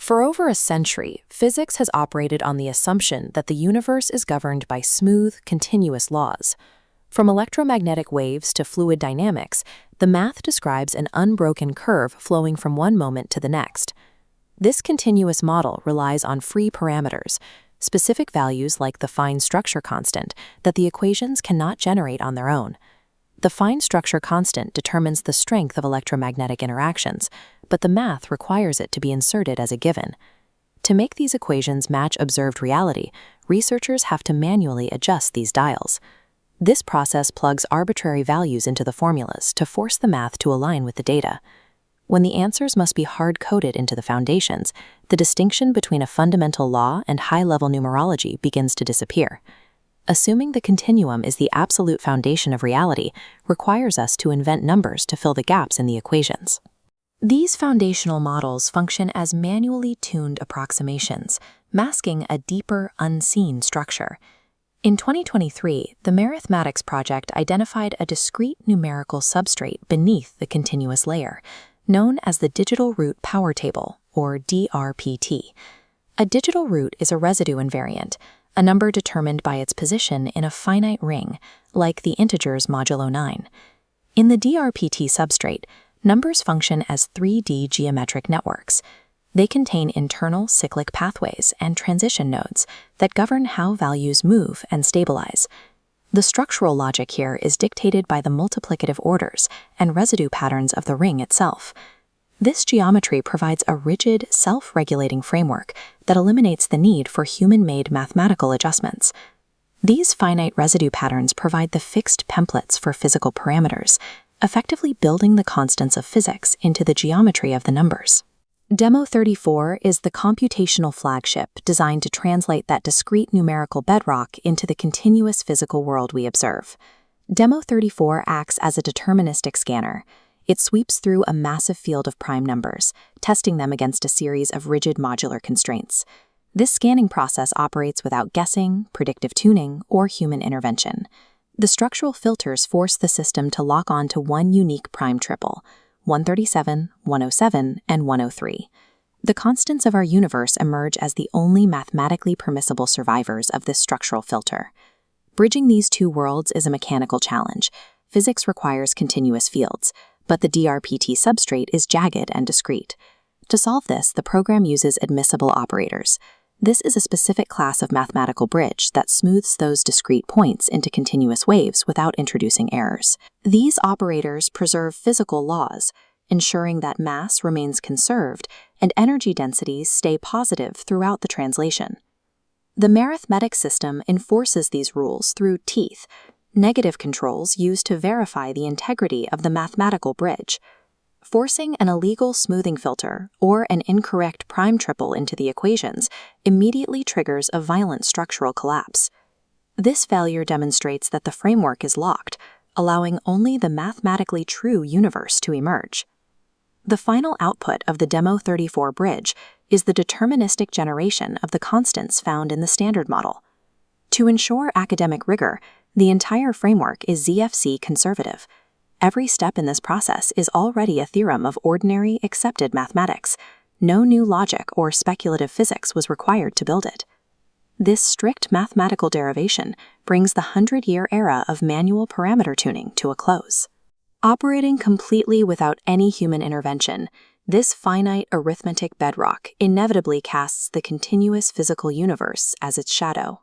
For over a century, physics has operated on the assumption that the universe is governed by smooth, continuous laws. From electromagnetic waves to fluid dynamics, the math describes an unbroken curve flowing from one moment to the next. This continuous model relies on free parameters, specific values like the fine structure constant that the equations cannot generate on their own. The fine structure constant determines the strength of electromagnetic interactions, but the math requires it to be inserted as a given. To make these equations match observed reality, researchers have to manually adjust these dials. This process plugs arbitrary values into the formulas to force the math to align with the data. When the answers must be hard-coded into the foundations, the distinction between a fundamental law and high-level numerology begins to disappear. Assuming the continuum is the absolute foundation of reality requires us to invent numbers to fill the gaps in the equations. These foundational models function as manually tuned approximations, masking a deeper, unseen structure. In 2023, the Marithmetics project identified a discrete numerical substrate beneath the continuous layer, known as the digital root power table, or DRPT. A digital root is a residue invariant, a number determined by its position in a finite ring, like the integers modulo 9. In the DRPT substrate, numbers function as 3D geometric networks. They contain internal cyclic pathways and transition nodes that govern how values move and stabilize. The structural logic here is dictated by the multiplicative orders and residue patterns of the ring itself. This geometry provides a rigid, self-regulating framework that eliminates the need for human-made mathematical adjustments. These finite residue patterns provide the fixed templates for physical parameters, effectively building the constants of physics into the geometry of the numbers. Demo 34 is the computational flagship designed to translate that discrete numerical bedrock into the continuous physical world we observe. Demo 34 acts as a deterministic scanner. It sweeps through a massive field of prime numbers, testing them against a series of rigid modular constraints. This scanning process operates without guessing, predictive tuning, or human intervention. The structural filters force the system to lock on to one unique prime triple, 137, 107, and 103. The constants of our universe emerge as the only mathematically permissible survivors of this structural filter. Bridging these two worlds is a mechanical challenge. Physics requires continuous fields, but the DRPT substrate is jagged and discrete. To solve this, the program uses admissible operators. This is a specific class of mathematical bridge that smooths those discrete points into continuous waves without introducing errors. These operators preserve physical laws, ensuring that mass remains conserved and energy densities stay positive throughout the translation. The Marithmetics system enforces these rules through teeth, negative controls used to verify the integrity of the mathematical bridge. Forcing an illegal smoothing filter or an incorrect prime triple into the equations immediately triggers a violent structural collapse. This failure demonstrates that the framework is locked, allowing only the mathematically true universe to emerge. The final output of the Demo 34 bridge is the deterministic generation of the constants found in the standard model. To ensure academic rigor, the entire framework is ZFC conservative. Every step in this process is already a theorem of ordinary, accepted mathematics. No new logic or speculative physics was required to build it. This strict mathematical derivation brings the 100-year era of manual parameter tuning to a close. Operating completely without any human intervention, this finite arithmetic bedrock inevitably casts the continuous physical universe as its shadow.